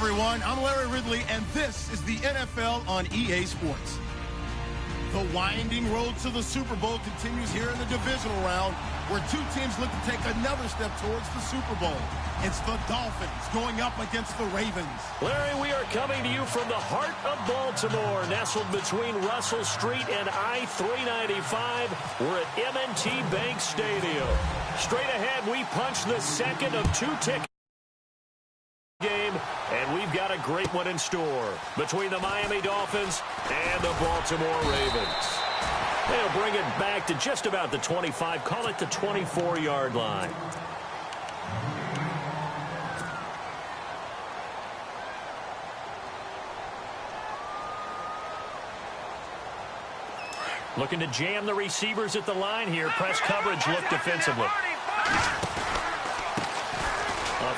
everyone. I'm Larry Ridley, and this is the NFL on EA Sports. The winding road to the Super Bowl continues here in the divisional round, where two teams look to take another step towards the Super Bowl. It's the Dolphins going up against the Ravens. Larry, we are coming to you from the heart of Baltimore, nestled between Russell Street and I-395. We're at M&T Bank Stadium. Straight ahead, we punch the second of two tickets game, and we've got a great one in store between the Miami Dolphins and the Baltimore Ravens. They'll bring it back to just about the 25, call it the 24-yard line. Looking to jam the receivers at the line here. Press coverage look defensively.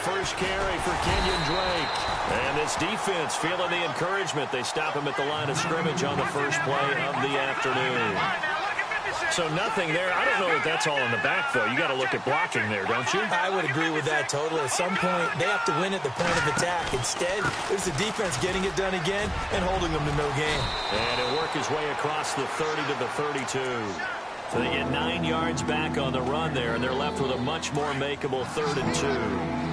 First carry for Kenyon Drake. And this defense feeling the encouragement. They stop him at the line of scrimmage on the first play of the afternoon. So nothing there. I don't know if that's all in the back, though. You got to look at blocking there, don't you? I would agree with that totally. At some point, they have to win at the point of attack. Instead, it's the defense getting it done again and holding them to no gain. And he'll work his way across the 30 to the 32. So they get 9 yards back on the run there, and they're left with a much more makeable 3rd and 2.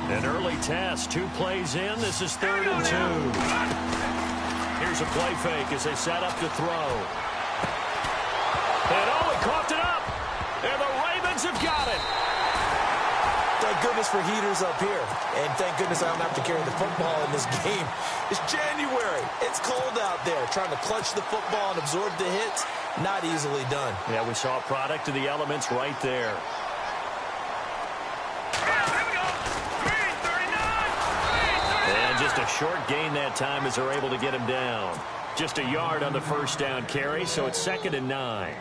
An early test, 2 plays in. This is 3rd and 2. Here's a play fake as they set up to throw. And he coughed it up. And the Ravens have got it. Thank goodness for heaters up here. And thank goodness I don't have to carry the football in this game. It's January. It's cold out there. Trying to clutch the football and absorb the hits, not easily done. Yeah, we saw a product of the elements right there. Just a short gain that time as they're able to get him down. Just a yard on the first down carry, so it's 2nd and 9.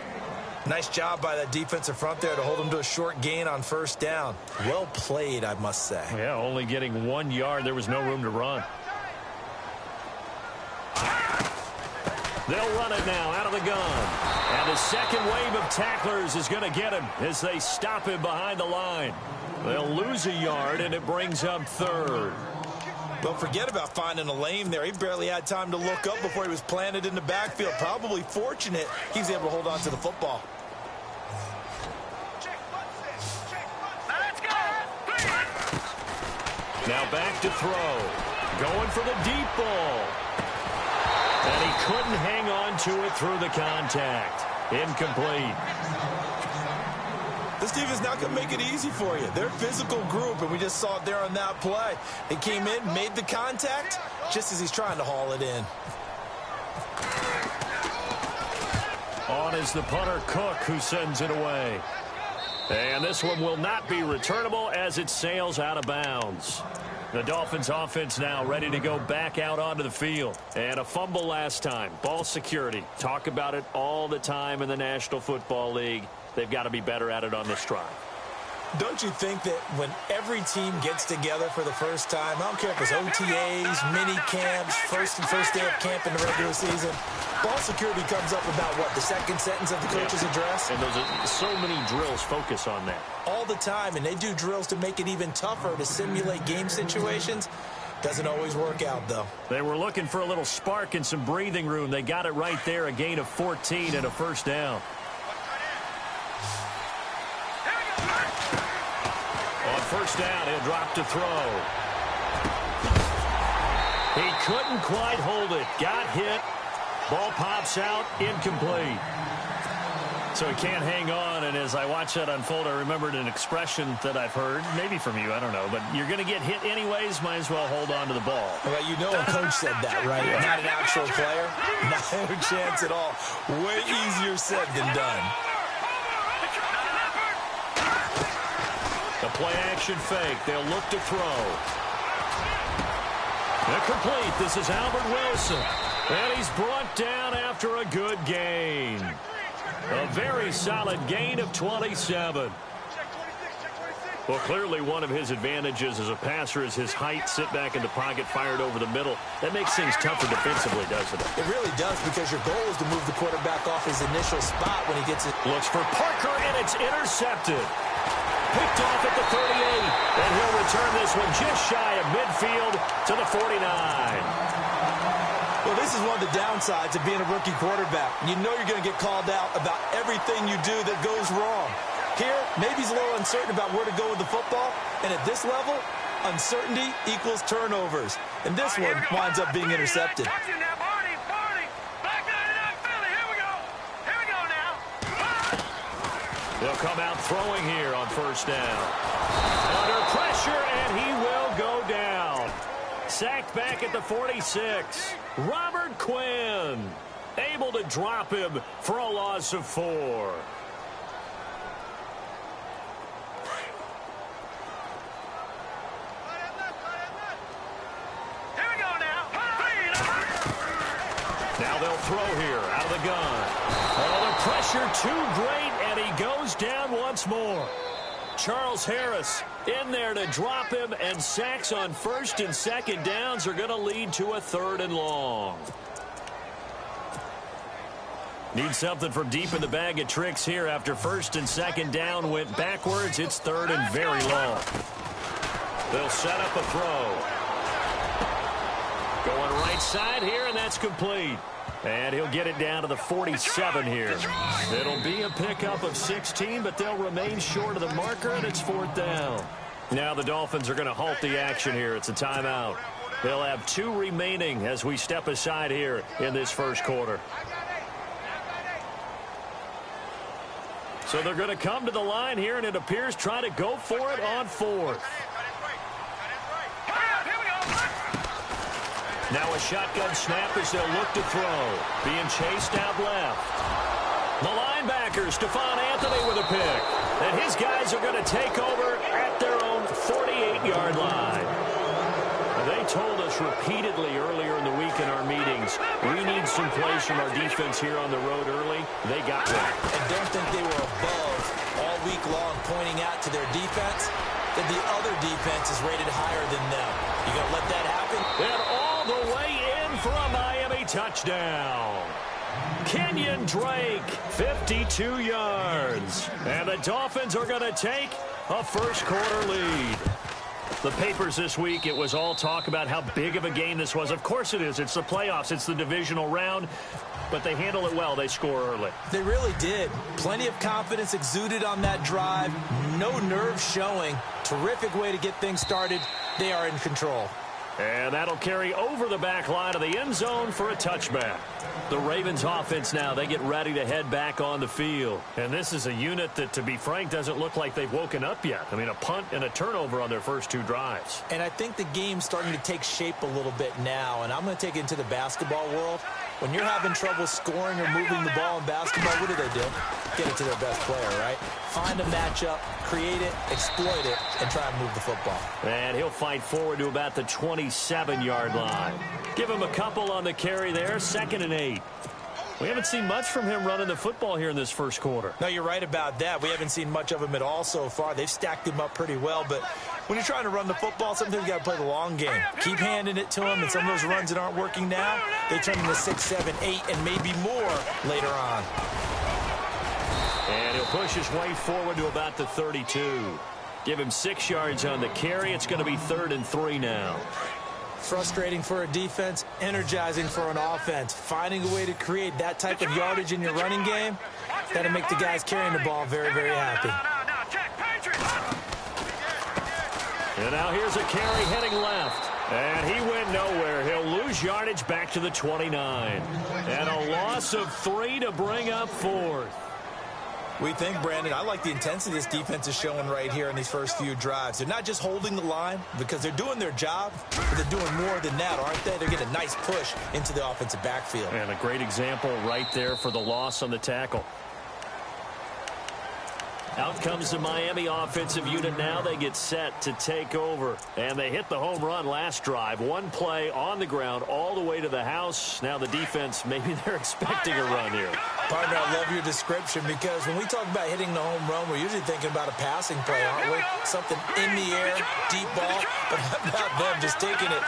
Nice job by that defensive front there to hold him to a short gain on first down. Well played, I must say. Yeah, only getting 1 yard. There was no room to run. They'll run it now out of the gun. And the second wave of tacklers is going to get him as they stop him behind the line. They'll lose a yard, and it brings up 3rd. Don't forget about finding a lane there. He barely had time to look up before he was planted in the backfield. Probably fortunate he was able to hold on to the football. Now back to throw. Going for the deep ball. And he couldn't hang on to it through the contact. Incomplete. This team is not going to make it easy for you. They're a physical group, and we just saw it there on that play. They came in, made the contact, just as he's trying to haul it in. On is the punter, Cook, who sends it away. And this one will not be returnable as it sails out of bounds. The Dolphins offense now ready to go back out onto the field. And a fumble last time. Ball security. Talk about it all the time in the National Football League. They've got to be better at it on this drive. Don't you think that when every team gets together for the first time, I don't care if it's OTAs, mini camps, first day of camp in the regular season, ball security comes up about what, the second sentence of the coach's address? And those are so many drills focus on that. All the time, and they do drills to make it even tougher to simulate game situations. Doesn't always work out, though. They were looking for a little spark and some breathing room. They got it right there, a gain of 14 and a first down. On first down, he'll drop to throw. He couldn't quite hold it. Got hit. Ball pops out. Incomplete. So he can't hang on, and as I watch that unfold, I remembered an expression that I've heard, maybe from you, I don't know, but you're going to get hit anyways, might as well hold on to the ball. Well, you know a coach said that, right? Yeah. Not an actual player. Not a chance at all. Way easier said than done. The play-action fake. They'll look to throw. Incomplete. This is Albert Wilson. And he's brought down after a good gain. A very solid gain of 27. Well, clearly one of his advantages as a passer is his height. Sit back in the pocket, fired over the middle. That makes things tougher defensively, doesn't it? It really does, because your goal is to move the quarterback off his initial spot when he gets it. Looks for Parker, and it's intercepted. Picked off at the 38. And he'll return this one just shy of midfield to the 49. Well, this is one of the downsides of being a rookie quarterback. You know you're going to get called out about everything you do that goes wrong. Here, maybe he's a little uncertain about where to go with the football. And at this level, uncertainty equals turnovers. And this one winds up being intercepted. They'll come out throwing here on first down. Under pressure, and he will go down. Sacked back at the 46. Robert Quinn able to drop him for a loss of 4. Now they'll throw here out of the gun. Oh, the pressure too great, and he goes down once more. Charles Harris in there to drop him, and sacks on first and second downs are going to lead to a 3rd and long. Need something from deep in the bag of tricks here after first and second down went backwards. It's 3rd and very long. They'll set up a throw. Going right side here, and that's complete. And he'll get it down to the 47 here. It'll be a pickup of 16, but they'll remain short of the marker, and it's 4th down. Now the Dolphins are going to halt the action here. It's a timeout. They'll have 2 remaining as we step aside here in this first quarter. So they're going to come to the line here, and it appears try to go for it on 4th. Now a shotgun snap as they'll look to throw. Being chased out left. The linebacker, Stephon Anthony with a pick. And his guys are going to take over at their own 48-yard line. They told us repeatedly earlier in the week in our meetings, we need some plays from our defense here on the road early. They got one. And don't think they were above all week long pointing out to their defense that the other defense is rated higher than them. You going to let that happen? And all the way in for a Miami touchdown. Kenyon Drake, 52 yards. And the Dolphins are going to take a first-quarter lead. The papers this week, it was all talk about how big of a game this was. Of course it is. It's the playoffs. It's the divisional round. But they handle it well. They score early. They really did. Plenty of confidence exuded on that drive. No nerve showing. Terrific way to get things started. They are in control. And that'll carry over the back line of the end zone for a touchback. The Ravens offense now, they get ready to head back on the field. And this is a unit that, to be frank, doesn't look like they've woken up yet. I mean, a punt and a turnover on their first 2 drives. And I think the game's starting to take shape a little bit now. And I'm going to take it into the basketball world. When you're having trouble scoring or moving the ball in basketball, what do? Get it to their best player, right? Find a matchup, create it, exploit it, and try and move the football. And he'll fight forward to about the 27-yard line. Give him a couple on the carry there, 2nd and 8. We haven't seen much from him running the football here in this first quarter. No, you're right about that. We haven't seen much of him at all so far. They've stacked him up pretty well, but when you're trying to run the football, sometimes you got to play the long game. Keep handing it to him, and some of those runs that aren't working now, they turn into 6, 7, 8, and maybe more later on. And he'll push his way forward to about the 32. Give him 6 yards on the carry. It's going to be 3rd and 3 now. Frustrating for a defense, energizing for an offense. Finding a way to create that type of yardage in your running game, that'll make the guys carrying the ball very, very happy. And now here's a carry heading left. And he went nowhere. He'll lose yardage back to the 29. And a loss of 3 to bring up 4th. We think, Brandon, I like the intensity this defense is showing right here in these first few drives. They're not just holding the line because they're doing their job, but they're doing more than that, aren't they? They're getting a nice push into the offensive backfield. And a great example right there for the loss on the tackle. Out comes the Miami offensive unit now. They get set to take over. And they hit the home run last drive. One play on the ground all the way to the house. Now the defense, maybe they're expecting a run here. Partner, I love your description because when we talk about hitting the home run, we're usually thinking about a passing play, aren't we? Something in the air, deep ball. But how about them just taking it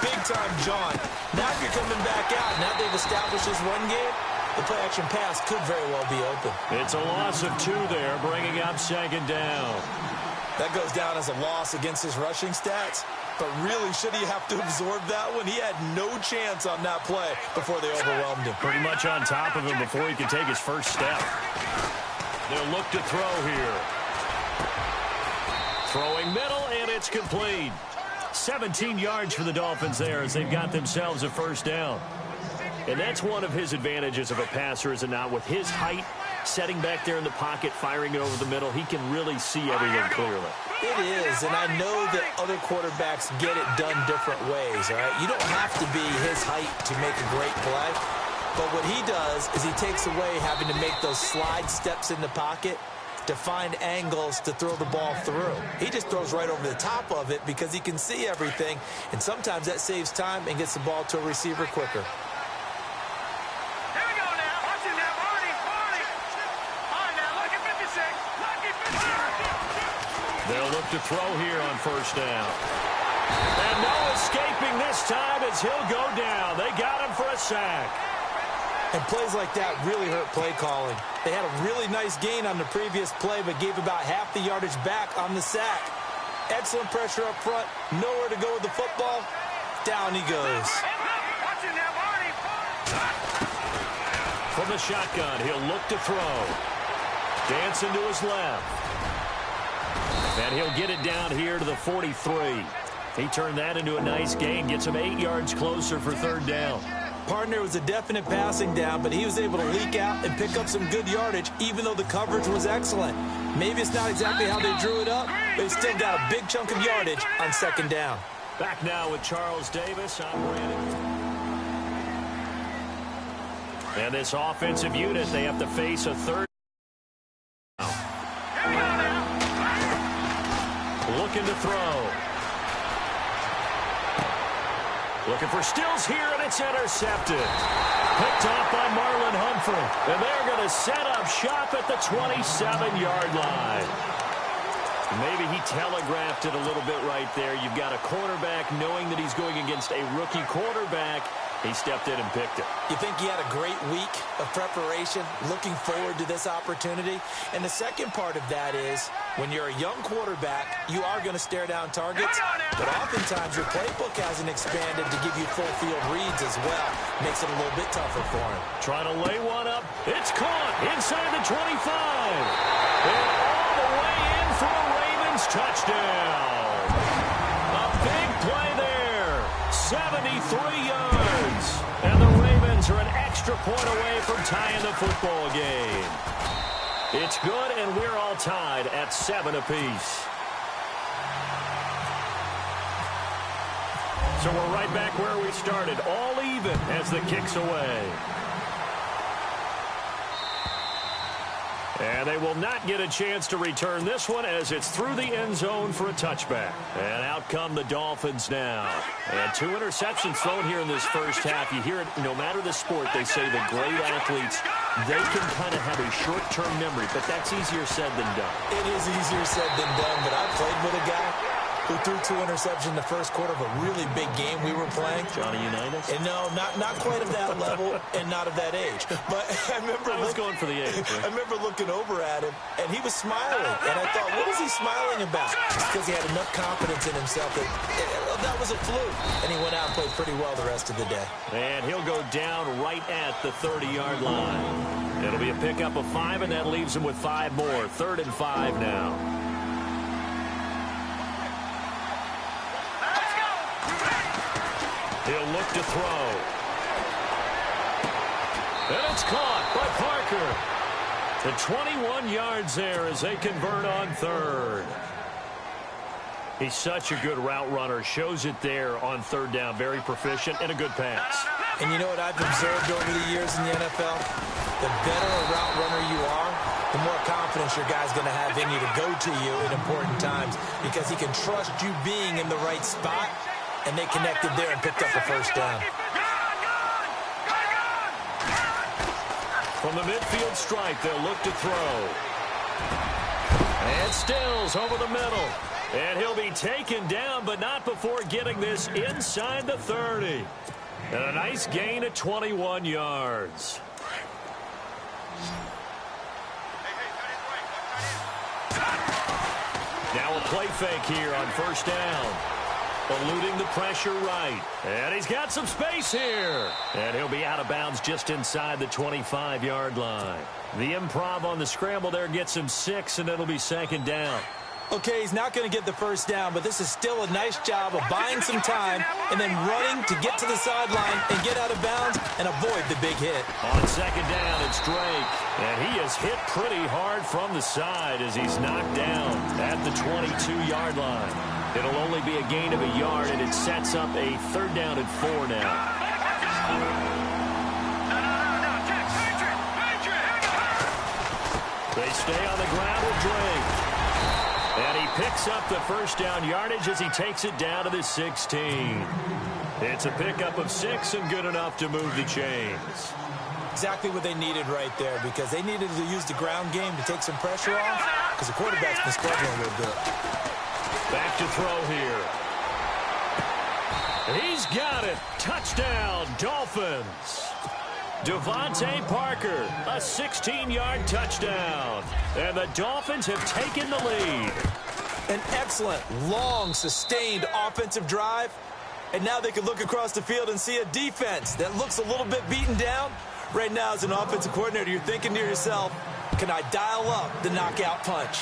big time, John? Now if you're coming back out, now they've established this run game, The play-action pass could very well be open. It's a loss of 2 there, bringing up second down. That goes down as a loss against his rushing stats. But really, should he have to absorb that one? He had no chance on that play before they overwhelmed him. Pretty much on top of him before he could take his first step. They'll look to throw here. Throwing middle, and it's complete. 17 yards for the Dolphins there as they've got themselves a first down. And that's one of his advantages of a passer, is it not? With his height, setting back there in the pocket, firing it over the middle, he can really see everything clearly. It is, and I know that other quarterbacks get it done different ways, all right? You don't have to be his height to make a great play. But what he does is he takes away having to make those slide steps in the pocket to find angles to throw the ball through. He just throws right over the top of it because he can see everything, and sometimes that saves time and gets the ball to a receiver quicker. They'll look to throw here on first down. And no escaping this time as he'll go down. They got him for a sack. And plays like that really hurt play calling. They had a really nice gain on the previous play, but gave about half the yardage back on the sack. Excellent pressure up front. Nowhere to go with the football. Down he goes. From the shotgun, he'll look to throw. Dancing to his left. And he'll get it down here to the 43. He turned that into a nice gain. Gets him 8 yards closer for third down. Partner was a definite passing down, but he was able to leak out and pick up some good yardage, even though the coverage was excellent. Maybe it's not exactly how they drew it up, but he still got a big chunk of yardage on second down. Back now with Charles Davis. I'm Brandon. And this offensive unit, they have to face a third. Looking to throw. Looking for Stills here, and it's intercepted. Picked off by Marlon Humphrey. And they're going to set up shop at the 27-yard line. Maybe he telegraphed it a little bit right there. You've got a quarterback knowing that he's going against a rookie quarterback. He stepped in and picked it. You think he had a great week of preparation, looking forward to this opportunity? And the second part of that is, when you're a young quarterback, you are going to stare down targets, but oftentimes your playbook hasn't expanded to give you full field reads as well. Makes it a little bit tougher for him. Trying to lay one up. It's caught inside the 25. And all the way in for a Ravens touchdown. A big play there. 73 yards. And the Ravens are an extra point away from tying the football game. It's good, and we're all tied at 7 apiece. So we're right back where we started, all even as the kick's away. And they will not get a chance to return this one as it's through the end zone for a touchback. And out come the Dolphins now. And 2 interceptions thrown here in this first half. You hear it, no matter the sport, they say the great athletes, they can kind of have a short-term memory, but that's easier said than done. It is easier said than done, but I played with a guy who threw 2 interceptions in the first quarter of a really big game we were playing. Johnny Unitas? And no, not quite of that level and not of that age. But I remember I was going for the age. Right? I remember looking over at him, and he was smiling. And I thought, what is he smiling about? It's because he had enough confidence in himself that was a fluke. And he went out and played pretty well the rest of the day. And he'll go down right at the 30-yard line. It'll be a pickup of 5, and that leaves him with 5 more. 3rd and 5 now. He'll look to throw. And it's caught by Parker. The 21 yards there as they convert on 3rd. He's such a good route runner. Shows it there on 3rd down. Very proficient and a good pass. And you know what I've observed over the years in the NFL? The better a route runner you are, the more confidence your guy's going to have in you to go to you in important times because he can trust you being in the right spot. And they connected there and picked up the first down. From the midfield stripe, they'll look to throw. And Stills over the middle. And he'll be taken down, but not before getting this inside the 30. And a nice gain of 21 yards. Now a play fake here on first down. Eluding the pressure right. And he's got some space here. And he'll be out of bounds just inside the 25-yard line. The improv on the scramble there gets him 6, and it'll be second down. Okay, he's not going to get the first down, but this is still a nice job of buying some time and then running to get to the sideline and get out of bounds and avoid the big hit. On second down, it's Drake. And he is hit pretty hard from the side as he's knocked down at the 22-yard line. It'll only be a gain of a yard, and it sets up a third down and 4 now. They stay on the ground with Drake. And he picks up the first down yardage as he takes it down to the 16. It's a pickup of 6 and good enough to move the chains. Exactly what they needed right there, because they needed to use the ground game to take some pressure off, because the quarterback's been struggling a little bit. Back to throw here. He's got it. Touchdown, Dolphins. Devontae Parker, a 16-yard touchdown. And the Dolphins have taken the lead. An excellent, long, sustained offensive drive. And now they can look across the field and see a defense that looks a little bit beaten down. Right now, as an offensive coordinator, you're thinking to yourself, can I dial up the knockout punch?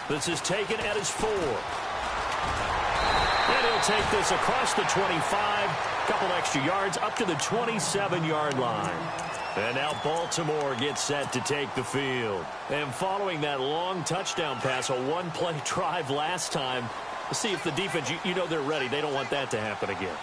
This is taken at his 4. And he'll take this across the 25. Couple extra yards up to the 27-yard line. And now Baltimore gets set to take the field. And following that long touchdown pass, a one-play drive last time, let's see if the defense, you know they're ready. They don't want that to happen again.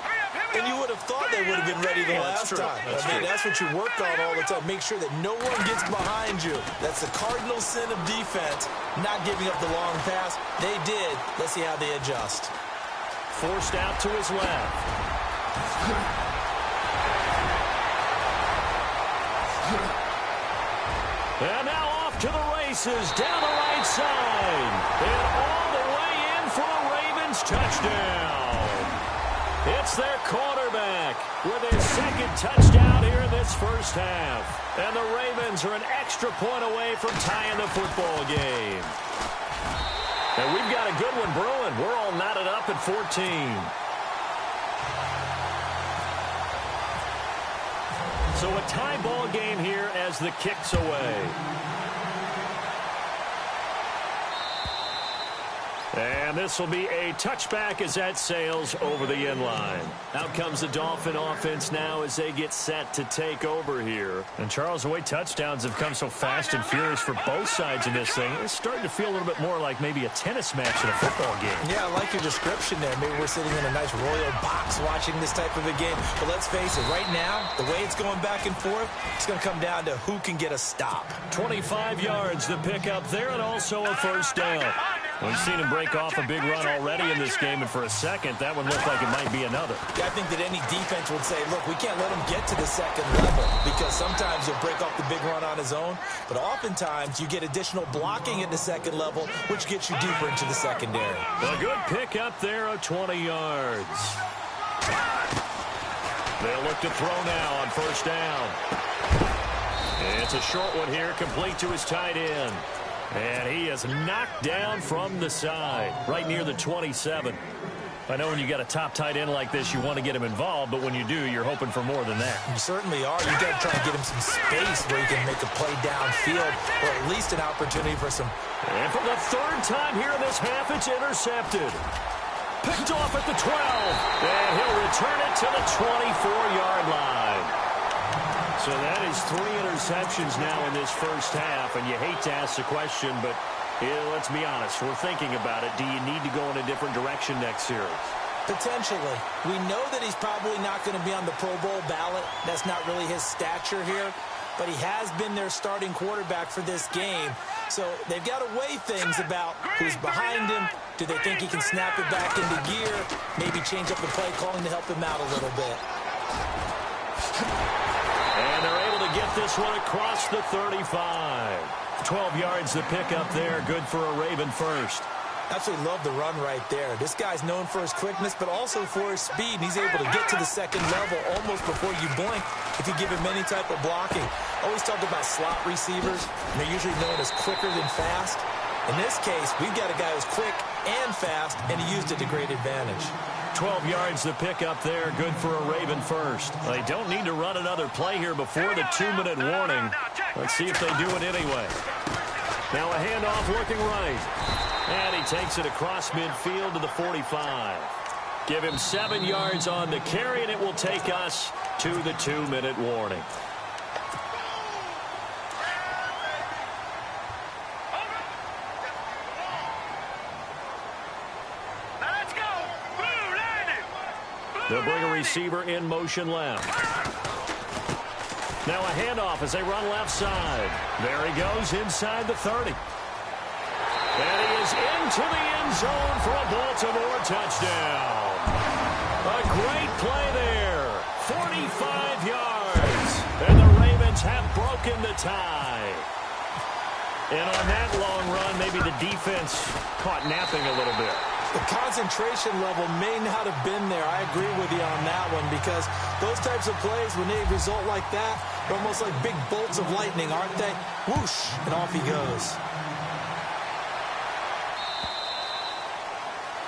And you would have thought they would have been ready the last time. That's what you work on all the time. Make sure that no one gets behind you. That's the cardinal sin of defense, not giving up the long pass. They did. Let's see how they adjust. Forced out to his left. And now off to the races down the right side. And all the way in for a Ravens touchdown. It's their quarterback with his second touchdown here in this first half. And the Ravens are an extra point away from tying the football game. And we've got a good one brewing. We're all knotted up at 14. So a tie ball game here as the kick's away. And this will be a touchback as that sails over the end line. Out comes the Dolphin offense now as they get set to take over here. And Charles, the way touchdowns have come so fast and furious for both sides in this thing, it's starting to feel a little bit more like maybe a tennis match in a football game. Yeah, I like your description there. Maybe we're sitting in a nice royal box watching this type of a game. But let's face it, right now, the way it's going back and forth, it's going to come down to who can get a stop. 25 yards the pickup there, and also a first down. We've seen him break off a big run already in this game, and for a second, that one looked like it might be another. Yeah, I think that any defense would say, look, we can't let him get to the second level, because sometimes he'll break off the big run on his own, but oftentimes you get additional blocking at the second level, which gets you deeper into the secondary. A good pickup there of 20 yards. They'll look to throw now on first down. It's a short one here, complete to his tight end. And he is knocked down from the side, right near the 27. I know when you got a top tight end like this, you want to get him involved, but when you do, you're hoping for more than that. You certainly are. You got to try to get him some space where he can make a play downfield, or at least an opportunity for some. And for the third time here in this half, it's intercepted. Picked off at the 12, and he'll return it to the 24-yard line. So that is 3 interceptions now in this first half, and you hate to ask the question, but let's be honest, we're thinking about it. Do you need to go in a different direction next series? Potentially. We know that he's probably not going to be on the Pro Bowl ballot. That's not really his stature here, but he has been their starting quarterback for this game. So they've got to weigh things about who's behind him. Do they think he can snap it back into gear? Maybe change up the play calling to help him out a little bit. And they're able to get this one across the 35. 12 yards to pick up there. Good for a Raven first. Absolutely love the run right there. This guy's known for his quickness, but also for his speed. And he's able to get to the second level almost before you blink if you give him any type of blocking. Always talked about slot receivers, and they're usually known as quicker than fast. In this case, we've got a guy who's quick and fast, and he used it to great advantage. 12 yards to pick up there. Good for a Raven first. They don't need to run another play here before the 2-minute warning. Let's see if they do it anyway. Now a handoff looking right. And he takes it across midfield to the 45. Give him 7 yards on the carry, and it will take us to the 2-minute warning. They'll bring a receiver in motion left. Now a handoff as they run left side. There he goes inside the 30. And he is into the end zone for a Baltimore touchdown. A great play there. 45 yards. And the Ravens have broken the tie. And on that long run, maybe the defense caught napping a little bit. The concentration level may not have been there. I agree with you on that one, because those types of plays, when they result like that, they're almost like big bolts of lightning, aren't they? Whoosh, and off he goes.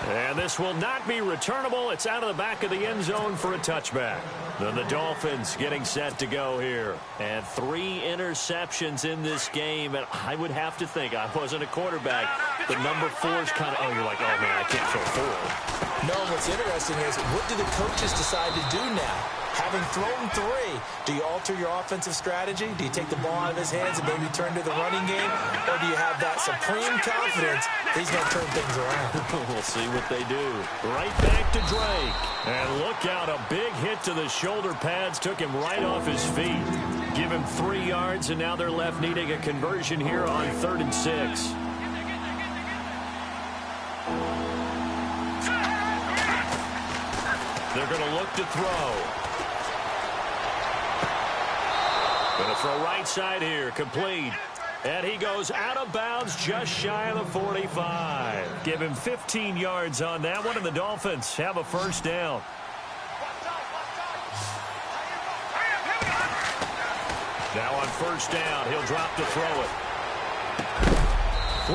And this will not be returnable. It's out of the back of the end zone for a touchback. Then the Dolphins getting set to go here. And 3 interceptions in this game. And I would have to think, I wasn't a quarterback, the number 4 is kind of, oh, you're like, oh, man, I can't throw 4. No, what's interesting is, what do the coaches decide to do now? Having thrown 3, do you alter your offensive strategy? Do you take the ball out of his hands and maybe turn to the running game? Or do you have that supreme confidence that he's going to turn things around? We'll see what they do. Right back to Drake. And look out, a big hit to the shoulder pads took him right off his feet. Give him 3 yards, and now they're left needing a conversion here on 3rd and 6. They're going to look to throw. Going to throw right side here, complete. And he goes out of bounds just shy of the 45. Give him 15 yards on that one, and the Dolphins have a first down. Now on first down, he'll drop to throw it.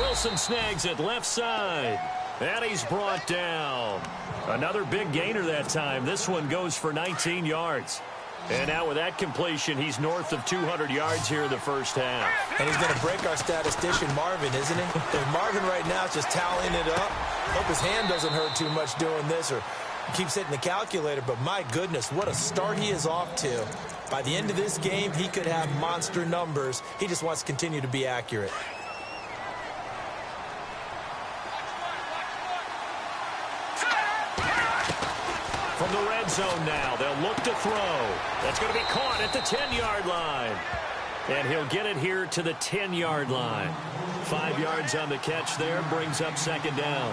Wilson snags it left side. And he's brought down. Another big gainer that time. This one goes for 19 yards. And now with that completion, he's north of 200 yards here in the first half. And he's going to break our statistician, Marvin, isn't he? If Marvin right now is just tallying it up, hope his hand doesn't hurt too much doing this or keeps hitting the calculator. But my goodness, what a start he is off to. By the end of this game, he could have monster numbers. He just wants to continue to be accurate. From the red zone now, they'll look to throw. That's going to be caught at the 10-yard line. And he'll get it here to the 10-yard line. 5 yards on the catch there, brings up second down.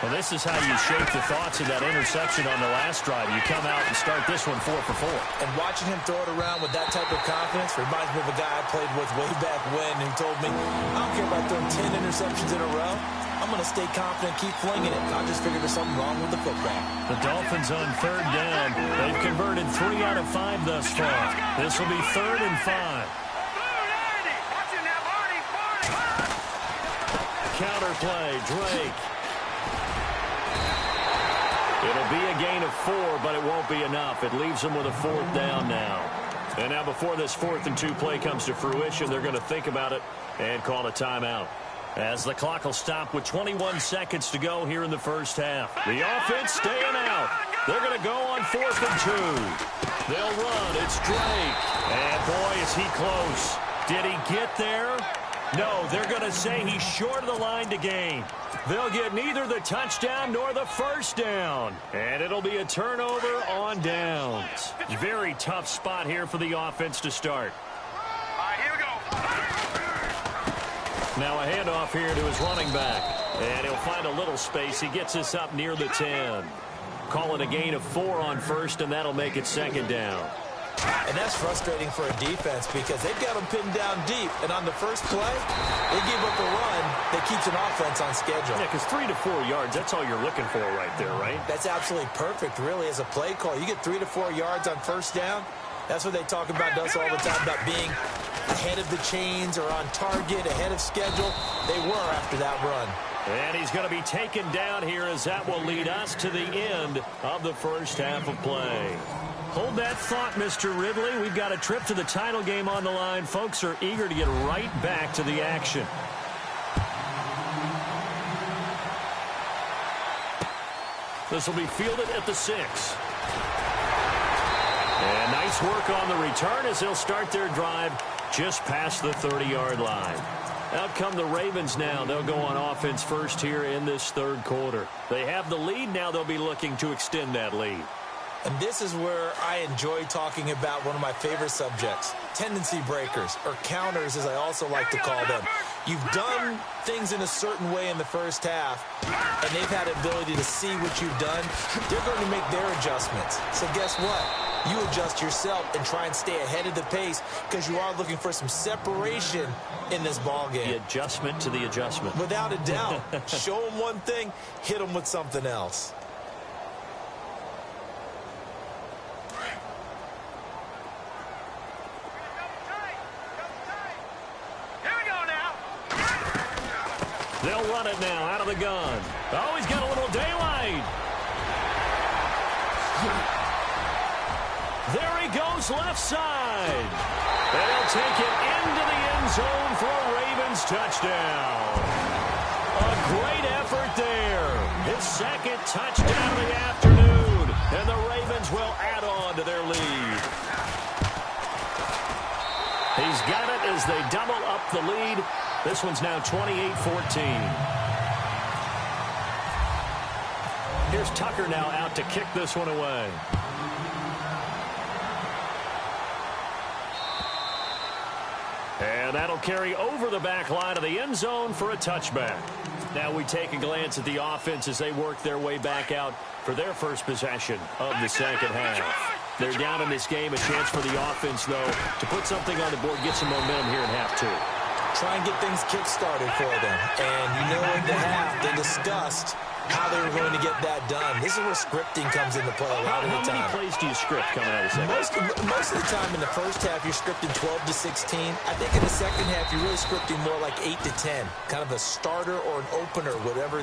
Well, this is how you shape the thoughts of that interception on the last drive. You come out and start this one 4 for 4. And watching him throw it around with that type of confidence reminds me of a guy I played with way back when who told me, I don't care about throwing 10 interceptions in a row. I'm going to stay confident, keep flinging it. I just figured there's something wrong with the football. The Dolphins on 3rd down. They've converted 3 out of 5 thus far. This will be 3rd and 5. Counter play, Drake. It'll be a gain of 4, but it won't be enough. It leaves them with a 4th down now. And now before this 4th and 2 play comes to fruition, they're going to think about it and call a timeout. As the clock will stop with 21 seconds to go here in the first half. The offense staying out. They're going to go on 4th and 2. They'll run. It's Drake. And boy, is he close. Did he get there? No, they're going to say he's short of the line to gain. They'll get neither the touchdown nor the first down. And it'll be a turnover on downs. Very tough spot here for the offense to start. All right, here we go. Now a handoff here to his running back. And he'll find a little space. He gets this up near the 10. Call it a gain of 4 on first, and that'll make it second down. And that's frustrating for a defense because they've got them pinned down deep. And on the first play, they give up a run that keeps an offense on schedule. Yeah, because 3 to 4 yards, that's all you're looking for right there, right? That's absolutely perfect, really, as a play call. You get 3 to 4 yards on first down. That's what they talk about us all the time, about being ahead of the chains or on target, ahead of schedule. They were after that run. And he's going to be taken down here as that will lead us to the end of the first half of play. Hold that thought, Mr. Ridley. We've got a trip to the title game on the line. Folks are eager to get right back to the action. This will be fielded at the 6. And nice work on the return as they'll start their drive just past the 30-yard line. Out come the Ravens now. They'll go on offense first here in this third quarter. They have the lead. Now they'll be looking to extend that lead. And this is where I enjoy talking about one of my favorite subjects, tendency breakers, or counters as I also like to call them. You've done things in a certain way in the first half, and they've had the ability to see what you've done. They're going to make their adjustments. So guess what? You adjust yourself and try and stay ahead of the pace because you are looking for some separation in this ball game. The adjustment to the adjustment. Without a doubt. Show them one thing, hit them with something else. They'll run it now out of the gun. Oh, he's got a little daylight. There he goes left side. They'll take it into the end zone for a Ravens touchdown. A great effort there. His second touchdown of the afternoon. And the Ravens will add on to their lead. He's got it as they double up the lead. This one's now 28-14. Here's Tucker now out to kick this one away. And that'll carry over the back line of the end zone for a touchback. Now we take a glance at the offense as they work their way back out for their first possession of the second half. They're down in this game. A chance for the offense, though, to put something on the board, get some momentum here in half 2. Try and get things kick-started for them. And you know in the half, they discussed how they were going to get that done. This is where scripting comes into play a lot of the time. How many plays do you script coming out of the second? Most of the time in the first half, you're scripting 12 to 16. I think in the second half, you're really scripting more like 8 to 10. Kind of a starter or an opener, whatever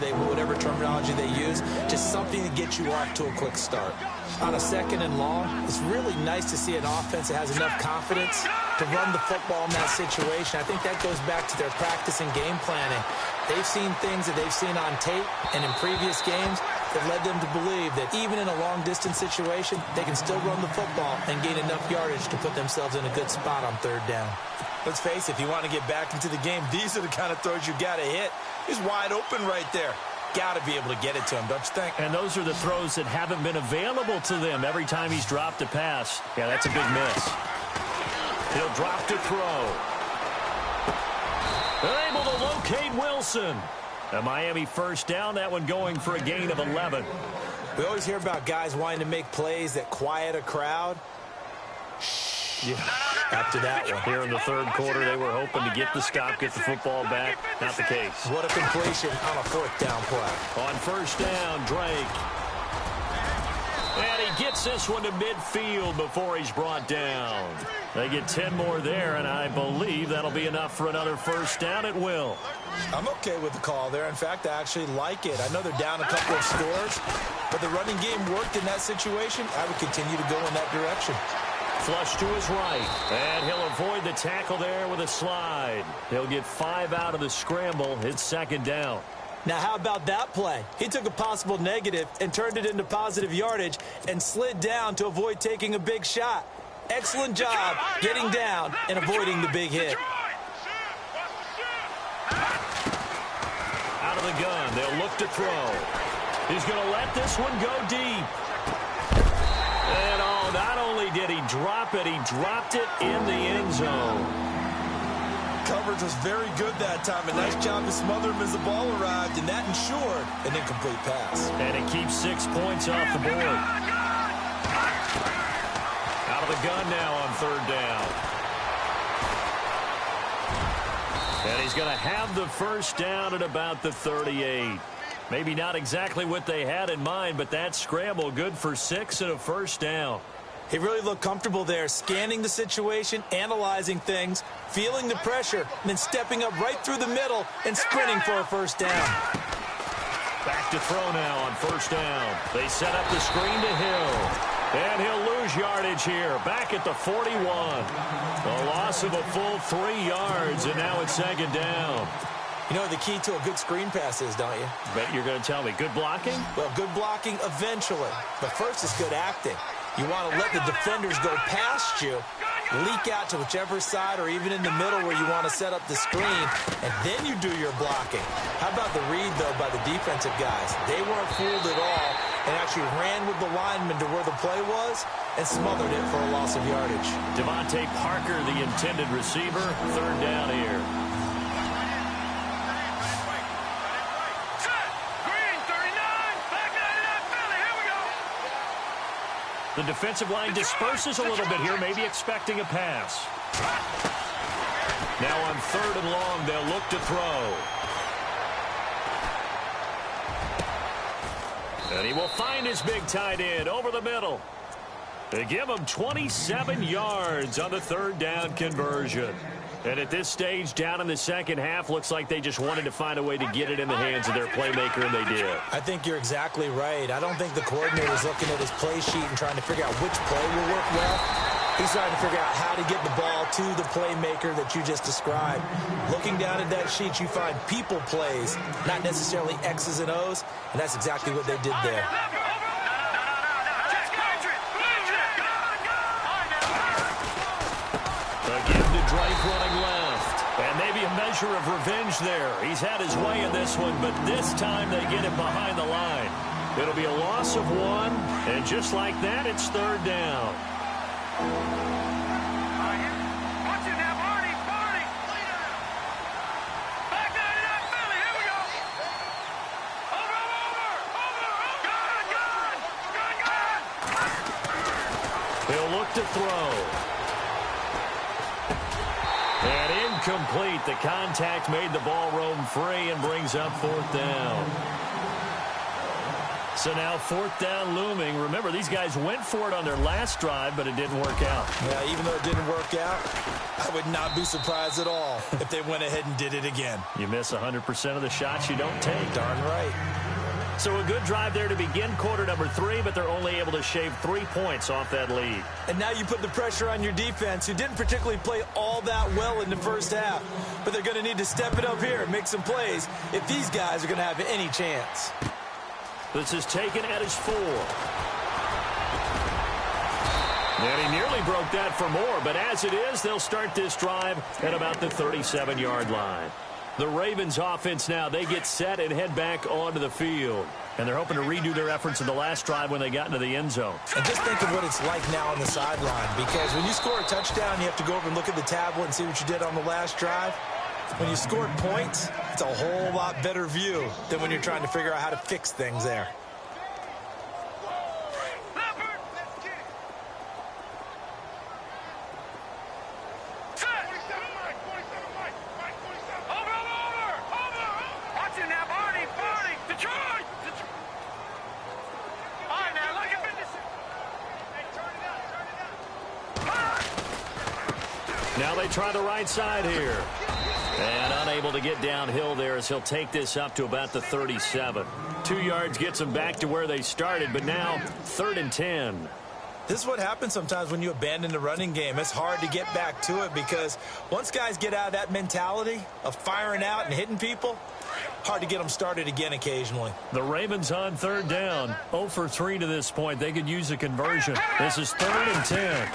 terminology they use. Just something to get you off to a quick start. On a second and long, it's really nice to see an offense that has enough confidence to run the football in that situation. I think that goes back to their practice and game planning. They've seen things that they've seen on tape and in previous games that led them to believe that even in a long-distance situation, they can still run the football and gain enough yardage to put themselves in a good spot on third down. Let's face it, if you want to get back into the game, these are the kind of throws you got to hit. He's wide open right there. Got to be able to get it to him, don't you think? And those are the throws that haven't been available to them every time he's dropped a pass. Yeah, that's a big miss. He'll drop to throw. They're able to locate Wilson. A Miami first down, that one going for a gain of 11. We always hear about guys wanting to make plays that quiet a crowd. Yeah. After that one. Here in the third quarter, they were hoping to get the stop, get the football back. Not the case. What a completion on a fourth down play. On first down, Drake. And he gets this one to midfield before he's brought down. They get 10 more there, and I believe that'll be enough for another first down. It will. I'm okay with the call there. In fact, I actually like it. I know they're down a couple of scores, but the running game worked in that situation. I would continue to go in that direction. Flush to his right, and he'll avoid the tackle there with a slide. He'll get 5 out of the scramble. It's second down. Now, how about that play? He took a possible negative and turned it into positive yardage and slid down to avoid taking a big shot. Excellent job getting down and avoiding the big hit. Out of the gun, they'll look to throw. He's going to let this one go deep. And not only did he drop it, he dropped it in the end zone. Coverage was very good that time. A nice job to smother him as the ball arrived, and that ensured an incomplete pass. And it keeps 6 points off the board. Out Out of the gun now on third down. And he's going to have the first down at about the 38. Maybe not exactly what they had in mind, but that scramble good for 6 and a first down. He really looked comfortable there, scanning the situation, analyzing things, feeling the pressure, and then stepping up right through the middle and sprinting for a first down. Back to throw now on first down. They set up the screen to Hill. And he'll lose yardage here. Back at the 41. A loss of a full 3 yards, and now it's second down. You know the key to a good screen pass is, don't you? Bet you're going to tell me. Good blocking? Well, good blocking eventually. But first is good acting. You want to let the defenders go past you, leak out to whichever side or even in the middle where you want to set up the screen, and then you do your blocking. How about the read, though, by the defensive guys? They weren't fooled at all and actually ran with the lineman to where the play was and smothered it for a loss of yardage. Devontae Parker, the intended receiver, third down here. The defensive line disperses a little bit here, maybe expecting a pass. Now on third and long, they'll look to throw. And he will find his big tight end over the middle. They give him 27 yards on the third down conversion. And at this stage, down in the second half, looks like they just wanted to find a way to get it in the hands of their playmaker, and they did. I think you're exactly right. I don't think the coordinator's looking at his play sheet and trying to figure out which play will work well. He's trying to figure out how to get the ball to the playmaker that you just described. Looking down at that sheet, you find people plays, not necessarily X's and O's, and that's exactly what they did there. Again to Drake running left. And maybe a measure of revenge there. He's had his way in this one, but this time they get him behind the line. It'll be a loss of 1, and just like that, it's third down. He'll look to throw. And incomplete. The contact made the ball roam free and brings up fourth down. So now fourth down looming. Remember, these guys went for it on their last drive, but it didn't work out. Yeah, even though it didn't work out, I would not be surprised at all if they went ahead and did it again. You miss 100% of the shots you don't take. Darn right. So a good drive there to begin quarter number 3, but they're only able to shave 3 points off that lead. And now you put the pressure on your defense, who didn't particularly play all that well in the first half. But they're going to need to step it up here and make some plays if these guys are going to have any chance. This is taken at his 4. And he nearly broke that for more, but as it is, they'll start this drive at about the 37-yard line. The Ravens offense now, they get set and head back onto the field. And they're hoping to redo their efforts in the last drive when they got into the end zone. And just think of what it's like now on the sideline, because when you score a touchdown, you have to go over and look at the tablet and see what you did on the last drive. When you scored points, it's a whole lot better view than when you're trying to figure out how to fix things there. Now they try the right side here. And unable to get downhill there as he'll take this up to about the 37. 2 yards gets them back to where they started, but now 3rd and 10. This is what happens sometimes when you abandon the running game. It's hard to get back to it because once guys get out of that mentality of firing out and hitting people, hard to get them started again occasionally. The Ravens on 3rd down. 0 for 3 to this point. They could use a conversion. This is 3rd and 10.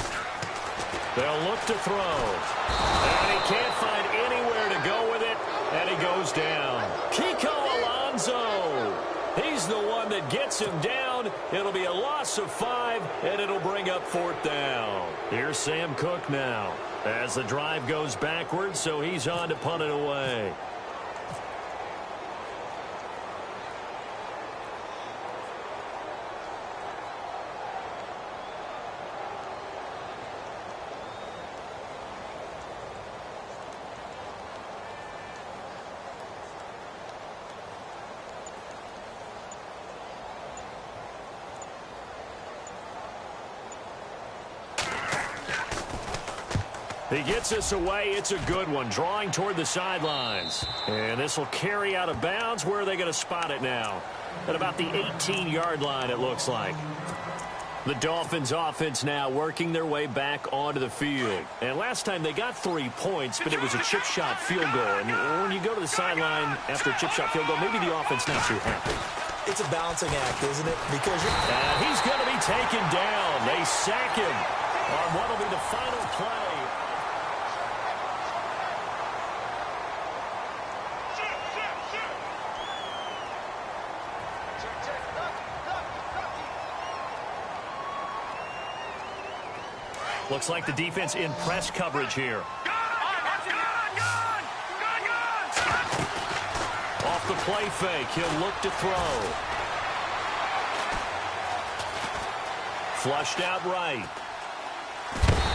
They'll look to throw. And he can't find anywhere to go with it, and he goes down. Kiko Alonso. He's the one that gets him down. It'll be a loss of 5, and it'll bring up 4th down. Here's Sam Cook now as the drive goes backwards, so he's on to punt it away. He gets this away. It's a good one, drawing toward the sidelines. And this will carry out of bounds. Where are they going to spot it now? At about the 18-yard line, it looks like. The Dolphins offense now working their way back onto the field. And last time they got 3 points, but it was a chip shot field goal. And when you go to the sideline after a chip shot field goal, maybe the offense not too happy. It's a balancing act, isn't it? Because he's going to be taken down. They sack him on what will be the final play. Looks like the defense in press coverage here. Off the play fake, he'll look to throw. Flushed out right.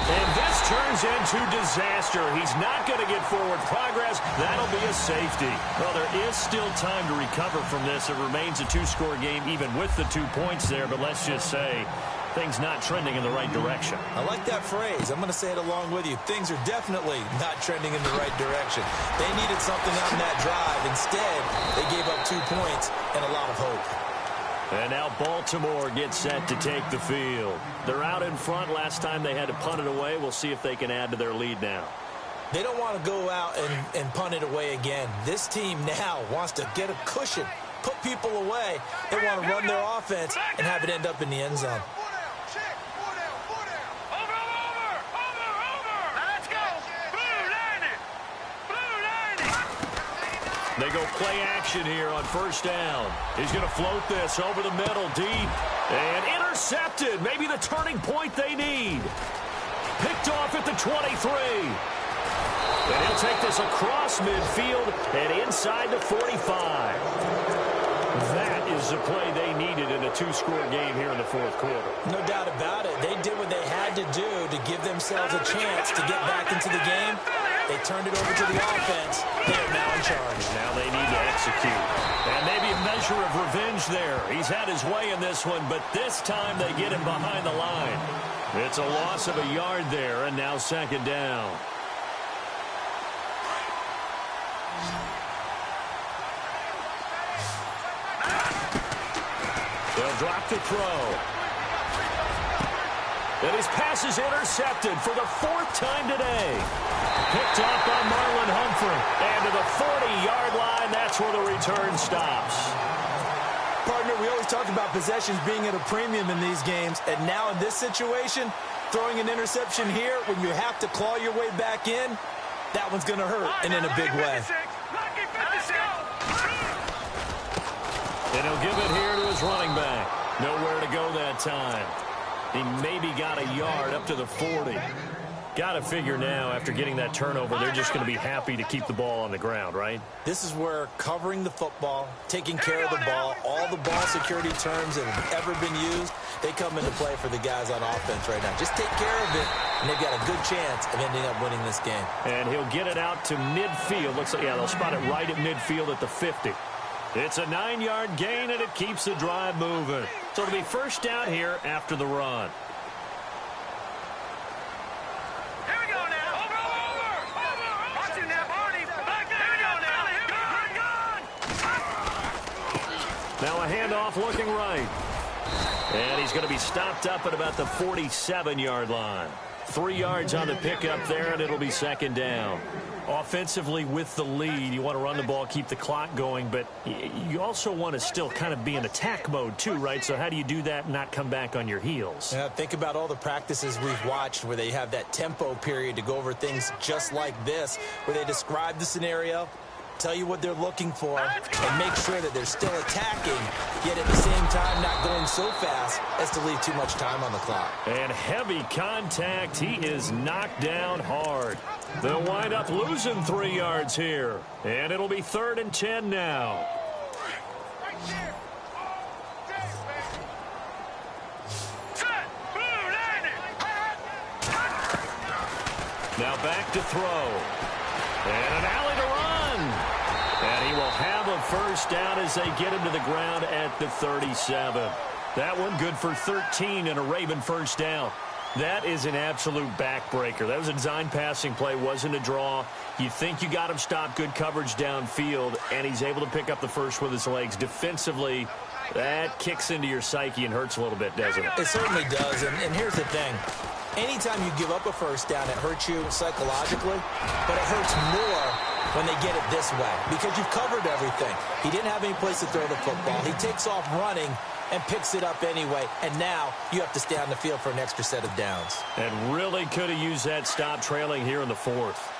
And this turns into disaster. He's not going to get forward progress. That'll be a safety. Well, there is still time to recover from this. It remains a 2-score game even with the 2 points there, but let's just say things not trending in the right direction. I like that phrase. I'm going to say it along with you. Things are definitely not trending in the right direction. They needed something on that drive. Instead, they gave up 2 points and a lot of hope. And now Baltimore gets set to take the field. They're out in front. Last time they had to punt it away. We'll see if they can add to their lead now. They don't want to go out and punt it away again. This team now wants to get a cushion, put people away. They want to run their offense and have it end up in the end zone. They go play action here on first down. He's going to float this over the middle deep. And intercepted. Maybe the turning point they need. Picked off at the 23. And he'll take this across midfield and inside the 45. That is the play they needed in a 2-score game here in the fourth quarter. No doubt about it. They did what they had to do to give themselves a chance to get back into the game. They turned it over to the offense. They are now in charge. Now they need to execute. And maybe a measure of revenge there. He's had his way in this one, but this time they get him behind the line. It's a loss of a yard there, and now second down. They'll drop the throw. And his pass is intercepted for the 4th time today. Picked off by Marlon Humphrey. And to the 40-yard line, that's where the return stops. Partner, we always talk about possessions being at a premium in these games. And now in this situation, throwing an interception here when you have to claw your way back in, that one's going to hurt, and in a big way. And he'll give it here to his running back. Nowhere to go that time. He maybe got a yard up to the 40. Got to figure now, after getting that turnover, they're just going to be happy to keep the ball on the ground, right? This is where covering the football, taking care of the ball, all the ball security terms that have ever been used, they come into play for the guys on offense right now. Just take care of it, and they've got a good chance of ending up winning this game. And he'll get it out to midfield. Looks like, yeah, they'll spot it right at midfield at the 50. It's a 9-yard gain, and it keeps the drive moving. So it'll be first down here after the run. Here we go now. Over. Watch you now, Barney. Back there. Here we go now. Now a handoff looking right. And he's going to be stopped up at about the 47-yard line. 3 yards on the pickup there, and it'll be second down. Offensively with the lead, you want to run the ball, keep the clock going, but you also want to still kind of be in attack mode too, right? So how do you do that and not come back on your heels? Yeah, think about all the practices we've watched where they have that tempo period to go over things just like this, where they describe the scenario, tell you what they're looking for, and make sure that they're still attacking, yet at the same time not going so fast as to leave too much time on the clock. And heavy contact. He is knocked down hard. They'll wind up losing 3 yards here. And it'll be 3rd and 10 now. Now back to throw. And an alley to run. And he will have a first down as they get him to the ground at the 37. That one good for 13 and a Raven first down. That is an absolute backbreaker. That was a design passing play, wasn't a draw. You think you got him stopped, good coverage downfield, and he's able to pick up the first with his legs. Defensively, that kicks into your psyche and hurts a little bit, doesn't it? It certainly does, and here's the thing. Anytime you give up a first down, it hurts you psychologically, but it hurts more when they get it this way because you've covered everything. He didn't have any place to throw the football. He takes off running and picks it up anyway, and now you have to stay on the field for an extra set of downs. And really could have used that stop trailing here in the fourth.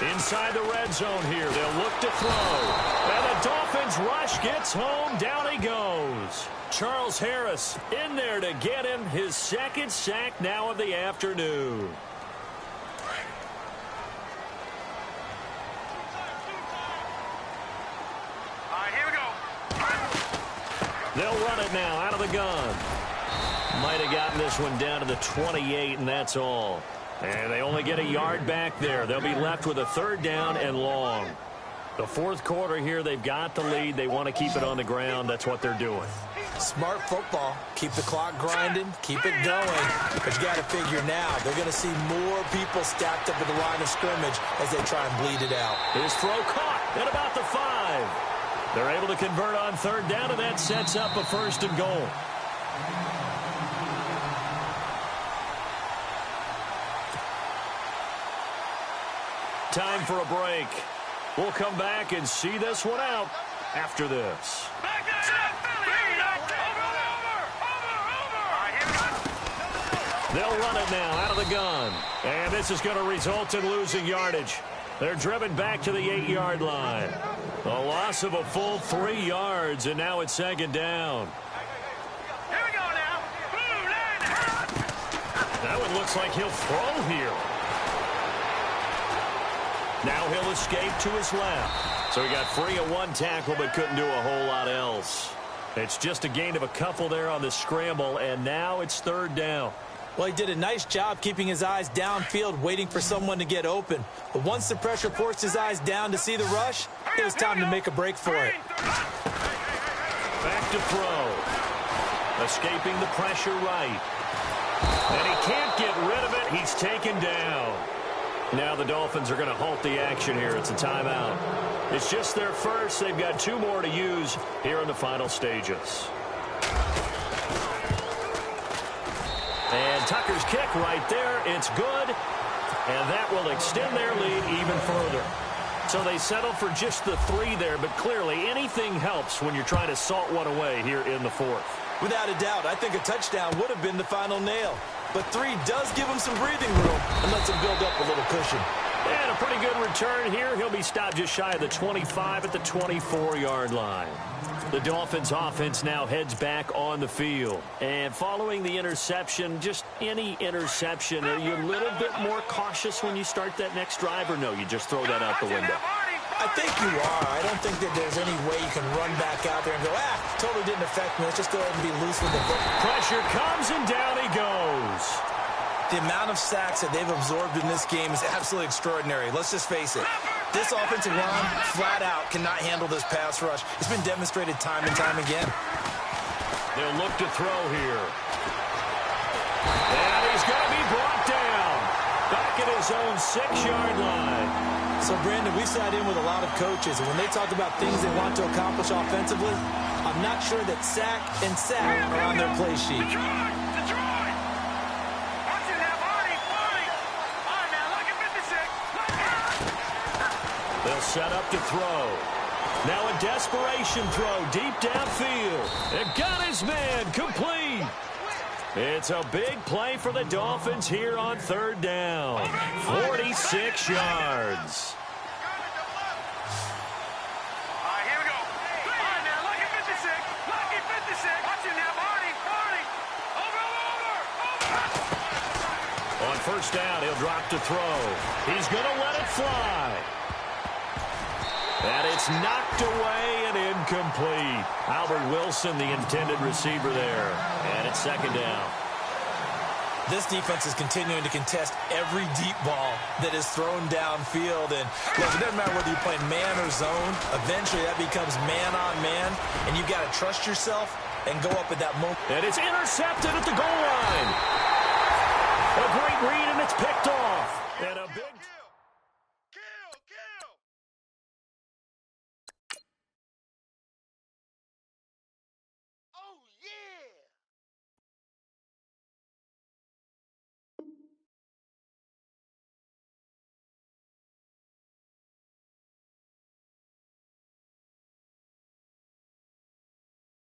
Inside the red zone here, they'll look to throw. And the Dolphins rush gets home, down he goes. Charles Harris in there to get him his second sack now of the afternoon. They'll run it now out of the gun. Might have gotten this one down to the 28, and that's all. And they only get a yard back there. They'll be left with a third down and long. The fourth quarter here, they've got the lead. They want to keep it on the ground. That's what they're doing. Smart football. Keep the clock grinding. Keep it going. But you got to figure now, they're going to see more people stacked up at the line of scrimmage as they try and bleed it out. His throw caught at about the 5. They're able to convert on third down, and that sets up a first and goal. Time for a break. We'll come back and see this one out after this. They'll run it now out of the gun. And this is going to result in losing yardage. They're driven back to the 8-yard line. A loss of a full 3 yards, and now it's second down. Here we go now. That one looks like he'll throw here. Now he'll escape to his left. So he got free of one tackle but couldn't do a whole lot else. It's just a gain of a couple there on the scramble, and now it's third down. Well, he did a nice job keeping his eyes downfield, waiting for someone to get open. But once the pressure forced his eyes down to see the rush, it was time to make a break for it. Back to throw. Escaping the pressure right. And he can't get rid of it. He's taken down. Now the Dolphins are going to halt the action here. It's a timeout. It's just their first. They've got 2 more to use here in the final stages. And Tucker's kick right there. It's good. And that will extend their lead even further. So they settle for just the 3 there, but clearly anything helps when you're trying to salt one away here in the fourth. Without a doubt, I think a touchdown would have been the final nail. But 3 does give him some breathing room and lets him build up a little cushion. And a pretty good return here. He'll be stopped just shy of the 25 at the 24-yard line. The Dolphins offense now heads back on the field. And following the interception, just any interception, are you a little bit more cautious when you start that next drive, or no, you just throw that out the window? I think you are. I don't think that there's any way you can run back out there and go, totally didn't affect me. Let's just go ahead and be loose with the foot. Pressure comes, and down he goes. The amount of sacks that they've absorbed in this game is absolutely extraordinary. Let's just face it. This offensive line, flat out, cannot handle this pass rush. It's been demonstrated time and time again. They'll look to throw here. And he's going to be brought down. Back at his own 6-yard line. So, Brandon, we sat in with a lot of coaches, and when they talk about things they want to accomplish offensively, I'm not sure that sack and sack are on their play sheet. They'll set up to throw. Now a desperation throw deep downfield. And got his man complete. It's a big play for the Dolphins here on third down. 46 yards. Here we go. All right, now, lucky 56. Lucky 56. Watch it now, Marty. Over. On first down, he'll drop to throw. He's going to let it fly. And it's knocked away and incomplete. Albert Wilson, the intended receiver there. And it's second down. This defense is continuing to contest every deep ball that is thrown downfield. And look, it doesn't matter whether you're playing man or zone. Eventually, that becomes man on man. And you've got to trust yourself and go up at that moment. And it's intercepted at the goal line. A great read, and it's picked off. And a big...